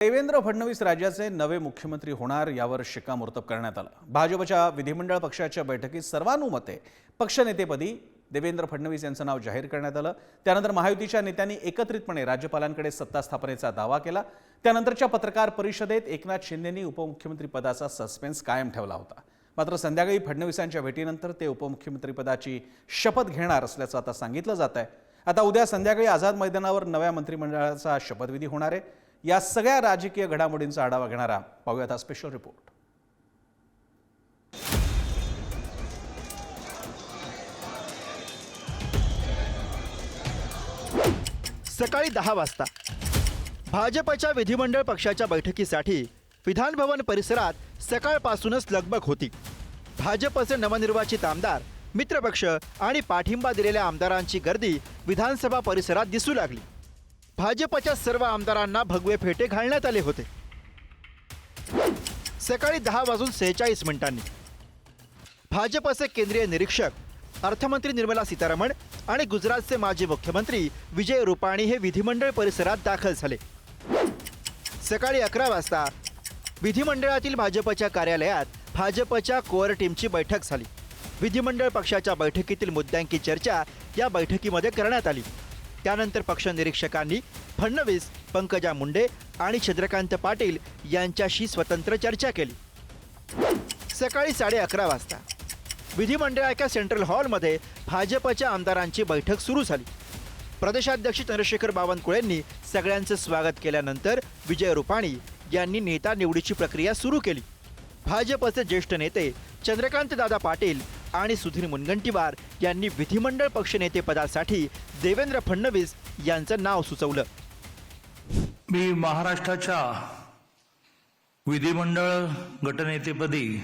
देवेंद्र फडणवीस राज्याचे नवे मुख्यमंत्री होणार यावर शिक्कामोर्तब करण्यात आलं। भाजपच्या विधिमंडळ पक्षाच्या बैठकीत सर्वानुमते पक्षनेतेपदी देवेंद्र फडणवीस यांचं नाव जाहीर करण्यात आलं। त्यानंतर महायुतीच्या नेत्यांनी एकत्रितपणे राज्यपालांकडे सत्ता स्थापनेचा दावा केला। त्यानंतरच्या पत्रकार परिषदेत एकनाथ शिंदेंनी उपमुख्यमंत्री पदाचा सस्पेन्स कायम ठेवला होता। मात्र संध्याकाळी फडणवीसांच्या भेटीनंतर ते उपमुख्यमंत्री पदाची शपथ घेणार असल्याचं आता सांगितलं जात आहे। आता उद्या संध्याकाळी आझाद मैदानावर नव्या मंत्रिमंडळाचा शपथविधी होणार आहे। या सगळ्या राजकीय घडामोडींचा आढावा घेणारा पाहूयात हा स्पेशल रिपोर्ट। सकाळी 10 वाजता भाजपच्या विधिमंडळ पक्षाच्या बैठकीसाठी विधान भवन परिसरात सकाळपासूनच लगबग होती। भाजपचे नवनिर्वाचित आमदार, मित्रपक्ष आणि पाठिंबा दिलेल्या आमदारांची गर्दी विधानसभा परिसरात दिसू लागली। भाजपच्या सर्व आमदारांना भगवे फेटे घालण्यात आले होते। सकाळी 10:46 भाजपचे केंद्रीय निरीक्षक, अर्थमंत्री निर्मला सीतारमण आणि गुजरातचे माजी मुख्यमंत्री विजय रुपाणी हे विधिमंडळ परिसरात दाखल झाले। सकाळी 11 वाजता विधिमंडळातील भाजपच्या कार्यालयात भाजपच्या कोअर टीमची बैठक झाली। विधिमंडळ पक्षाच्या बैठकीतील मुद्द्यांची चर्चा या बैठकीमध्ये करण्यात आली। त्यानंतर पक्ष निरीक्षकांनी फडणवीस, पंकजा मुंडे आणि चंद्रकांत पाटील यांच्याशी स्वतंत्र चर्चा केली। सकाळी 11:30 वाजता विधिमंडळाच्या सेंट्रल हॉलमध्ये भाजपच्या आमदारांची बैठक सुरू झाली। प्रदेशाध्यक्ष चंद्रशेखर बावनकुळेंनी सगळ्यांचं स्वागत केल्यानंतर विजय रुपाणी यांनी नेता निवडीची प्रक्रिया सुरू केली। भाजपचे ज्येष्ठ नेते चंद्रकांत दादा पाटील आणि सुधीर मुनगंटीवार यांनी विधिमंडळ पक्षनेतेपदासाठी देवेंद्र फडणवीस यांचं नाव सुचवलं। मी महाराष्ट्राच्या विधिमंडळ गटनेतेपदी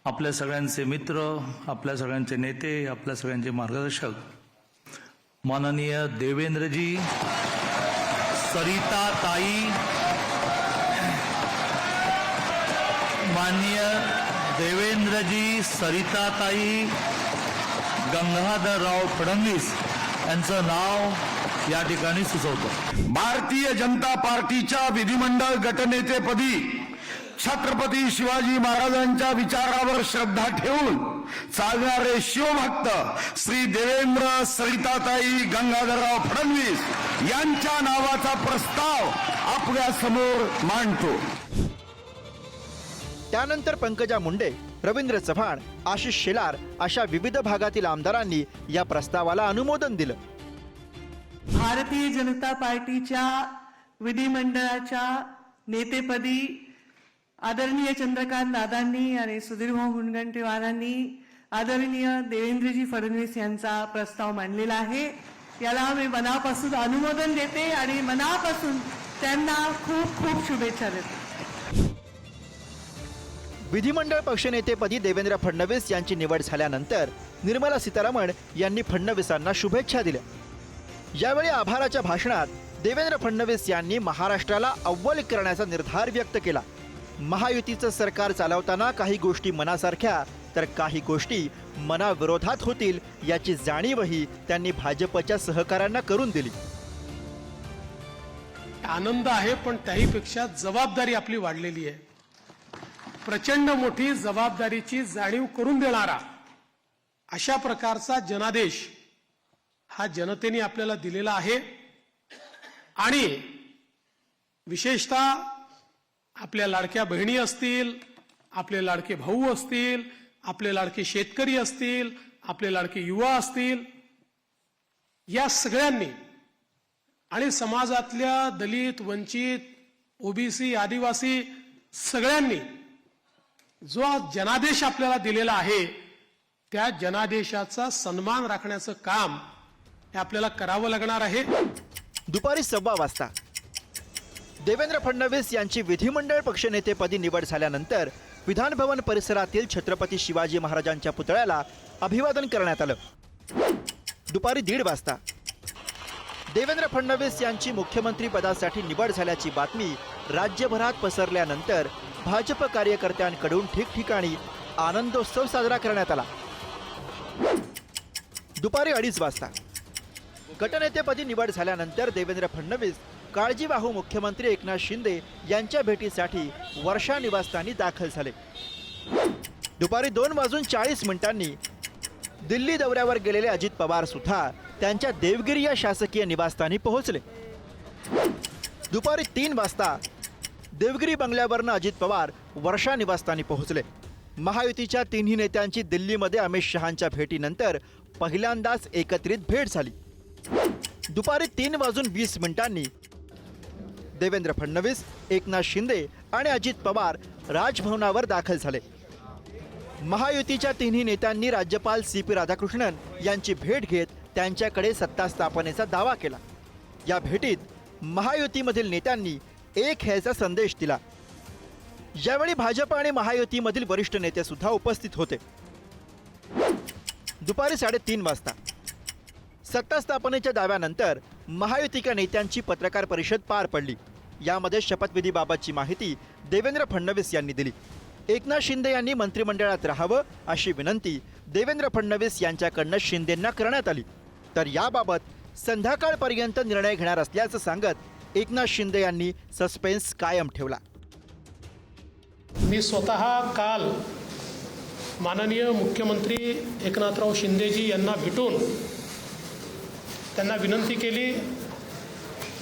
आपल्या सगळ्यांचे मित्र, आपल्या सगळ्यांचे नेते, आपल्या सगळ्यांचे मार्गदर्शक माननीय देवेंद्रजी, सरिताताई, माननीय देवेंद्रजी, सरिताताई, गंगाधरराव फडणवीस यांचं नाव या ठिकाणी सुचवतो। भारतीय जनता पार्टीच्या विधिमंडळ गटनेतेपदी छत्रपती शिवाजी महाराजांच्या विचारावर श्रद्धा ठेवून चालणारे शिवभक्त श्री देवेंद्र सरिताताई गंगाधरराव फडणवीस यांच्या नावाचा प्रस्ताव आपल्या समोर मांडतो। त्यानंतर पंकजा मुंडे, रवींद्र चव्हाण, आशिष शेलार अशा विविध भागातील आमदारांनी या प्रस्तावाला अनुमोदन दिलं। भारतीय जनता पार्टीच्या विधिमंडळाच्या नेतेपदी आदरणीय चंद्रकांत दादांनी आणि सुधीरभाऊ मुनगंटीवारांनी आदरणीय देवेंद्रजी फडणवीस यांचा प्रस्ताव मांडलेला आहे। याला मी मनापासून अनुमोदन देते आणि मनापासून त्यांना खूप खूप शुभेच्छा देते। विधिमंडळ पक्षनेतेपदी देवेंद्र फडणवीस यांची निवड झाल्यानंतर निर्मला सीतारमण यांनी फडणवीसांना शुभेच्छा दिल्या। यावेळी आभाराच्या भाषणात देवेंद्र फडणवीस यांनी महाराष्ट्राला अव्वल करण्याचा निर्धार व्यक्त केला। महायुतीचं सरकार चालवताना काही गोष्टी मनासारख्या तर काही गोष्टी मनाविरोधात होतील याची जाणीवही त्यांनी भाजपच्या सहकाऱ्यांना करून दिली। आनंद आहे, पण त्याहीपेक्षा जबाबदारी आपली वाढलेली आहे। प्रचंड मोठी जबाबदारीची जाणीव करून देणारा अशा प्रकारचा जनादेश हा जनतेने आपल्याला दिलेला आहे। आणि विशेषतः आपल्या लाडक्या बहिणी असतील, आपले लाडके भाऊ असतील, आपले लाडके शेतकरी असतील, आपले लाडके युवा असतील, या सगळ्यांनी आणि समाजातल्या दलित, वंचित, ओबीसी, आदिवासी सगळ्यांनी जो जनादेश आपल्याला दिलेला आहे त्या जनादेशाचा सन्मान राखण्याचं काम हे आपल्याला करावं लागणार आहे। दुपारी 1:15 वाजता देवेंद्र फडणवीस यांची विधिमंडळ पक्षनेतेपदी निवड झाल्यानंतर विधान भवन परिसरातील छत्रपती शिवाजी महाराजांच्या पुतळ्याला अभिवादन करण्यात आलं। दुपारी 1:30 वाजता देवेंद्र फडणवीस यांची मुख्यमंत्री पदासाठी निवड झाल्याची बातमी राज्यभरात पसरल्यानंतर भाजप कार्यकर्त्यांकडून ठिकठिकाणी आनंदोत्सव साजरा करण्यात आला। दुपारी 2:30 वाजता गटनेतेपदी निवड झाल्यानंतर देवेंद्र फडणवीस काळजीवाहू मुख्यमंत्री एकनाथ शिंदे यांच्या भेटीसाठी वर्षा निवासस्थानी दाखल झाले. दुपारी 2:40 दिल्ली दौऱ्यावर गेलेले अजित पवार सुद्धा त्यांच्या देवगिरी या शासकीय निवासस्थानी पोहोचले. दुपारी 3 वाजता देवगिरी बंगल्यावरनं अजित पवार वर्षा निवासस्थानी पोहोचले. महायुतीच्या तिन्ही नेत्यांची दिल्लीमध्ये अमित शहांच्या भेटीनंतर पहिल्यांदाच एकत्रित भेट झाली. दुपारी 3:20 देवेंद्र फडणवीस, एकनाथ शिंदे आणि अजित पवार राजभवनावर दाखल झाले. महायुतीच्या तिन्ही नेत्यांनी राज्यपाल CP राधाकृष्णन यांची भेट घेत त्यांच्याकडे सत्ता स्थापनेचा दावा केला. या भेटीत महायुतीमधील नेत्यांनी एक ह्याचा संदेश दिला. यावेळी भाजप आणि महायुतीमधील वरिष्ठ नेते सुद्धा उपस्थित होते. दुपारी 3:30 वाजता सत्ता स्थापनेच्या दाव्यानंतर महायुतीच्या नेत्यांची पत्रकार परिषद पार पडली. यामध्ये शपथविधीबाबतची माहिती देवेंद्र फडणवीस यांनी दिली. एकनाथ शिंदे यांनी मंत्रिमंडळात राहावं अशी विनंती देवेंद्र फडणवीस यांच्याकडनं शिंदेंना करण्यात आली. तर याबाबत संध्याकाळपर्यंत निर्णय घेणार असल्याचं सांगत एकनाथ शिंदे यांनी सस्पेन्स कायम ठेवला. मी स्वतः काल माननीय मुख्यमंत्री एकनाथराव शिंदेजी यांना भेटून त्यांना विनंती केली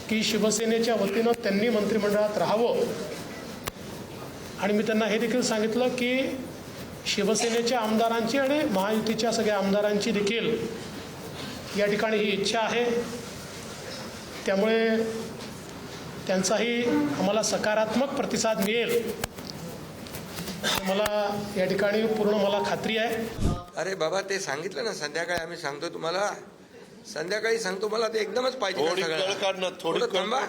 की शिवसेनेच्या वतीनं त्यांनी मंत्रिमंडळात राहावं. आणि मी त्यांना हे देखील सांगितलं की शिवसेनेच्या आमदारांची आणि महायुतीच्या सगळ्या आमदारांची देखील या ठिकाणी ही इच्छा आहे. त्यामुळे त्यांचाही आम्हाला सकारात्मक प्रतिसाद मिळेल मला या ठिकाणी पूर्ण मला खात्री आहे. अरे बाबा ते सांगितलं ना संध्याकाळी आम्ही सांगतो तुम्हाला. संध्याकाळी सांगतो मला ते एकदमच पाहिजे थोडं थांबा.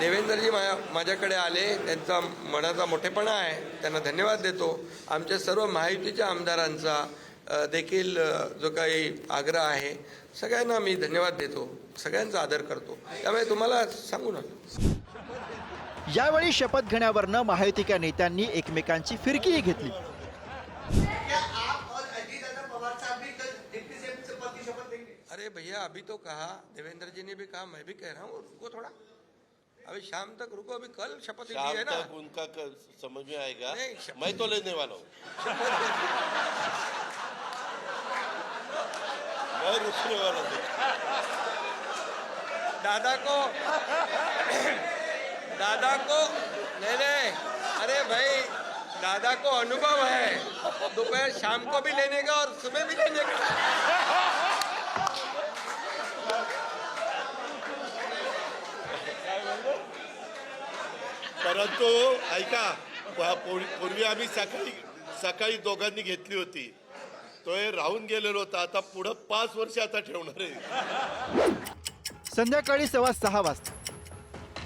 देवेंद्रजी माझ्याकडे आले. त्यांचा मनाचा मोठेपणा आहे. त्यांना धन्यवाद देतो. आमच्या सर्व महायुतीच्या आमदारांचा देखील जो काही आग्रह आहे सगळ्यांना मी धन्यवाद देतो. सगळ्यांचा आदर करतो. त्यामुळे तुम्हाला सांगू ना. यावेळी शपथ घेण्यावरनं महायुतीच्या नेत्यांनी एकमेकांची फिरकीही घेतली. अरे भैया अभी तो कहा देवेंद्र जी ने भी कहा मैं भी कह रहा हूँ रुको थोड़ा. अभी शाम तक रुको. अभी कल शपथ है ना. उनका समझ में आएगा. मैं तो लेने वाला हूँ. मैं रुकने वाला हूँ. दादा को नहीं अरे भाई दादा को अनुभव है. दोपहर शाम को भी लेने का और सुबह भी लेने का. परंतु ऐका पूर्वी आम्ही सकाळी दोघांनी घेतली होती. तो हे राहून गेलेलो होता. आता पुढं 5 वर्ष आता ठेवणार आहे. संध्याकाळी 6:15 वाजता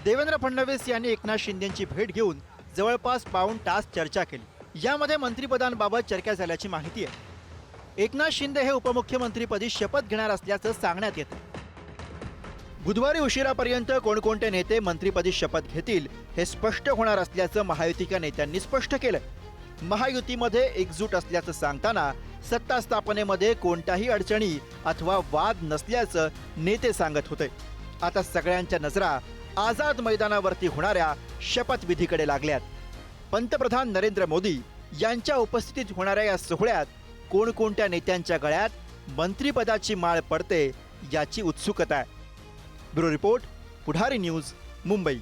देवेंद्र फडणवीस यांनी एकनाथ शिंदेची भेट घेऊन जवळपास पाऊण तास चर्चा केली. यामध्ये मंत्रिपदांबाबत चर्चा झाल्याची माहिती आहे. एकनाथ शिंदे हे उपमुख्यमंत्रीपदी शपथ घेणार असल्याचं सांगण्यात येतं. बुधवारी उशिरापर्यंत कोणकोणते नेते मंत्रिपदी शपथ घेतील हे स्पष्ट होणार असल्याचं महायुतीच्या नेत्यांनी स्पष्ट केलं. महायुतीमध्ये एकजूट असल्याचं सांगताना सत्ता स्थापनेमध्ये कोणत्याही अडचणी अथवा वाद नसल्याचं नेते सांगत होते. आता सगळ्यांच्या नजरा आझाद मैदानावरती होणाऱ्या शपथविधीकडे लागल्यात. पंतप्रधान नरेंद्र मोदी यांच्या उपस्थितीत होणाऱ्या या सोहळ्यात कोणकोणत्या नेत्यांच्या गळ्यात मंत्रिपदाची माळ पडते याची उत्सुकता आहे. ब्युरो रिपोर्ट, पुढारी न्यूज, मुंबई.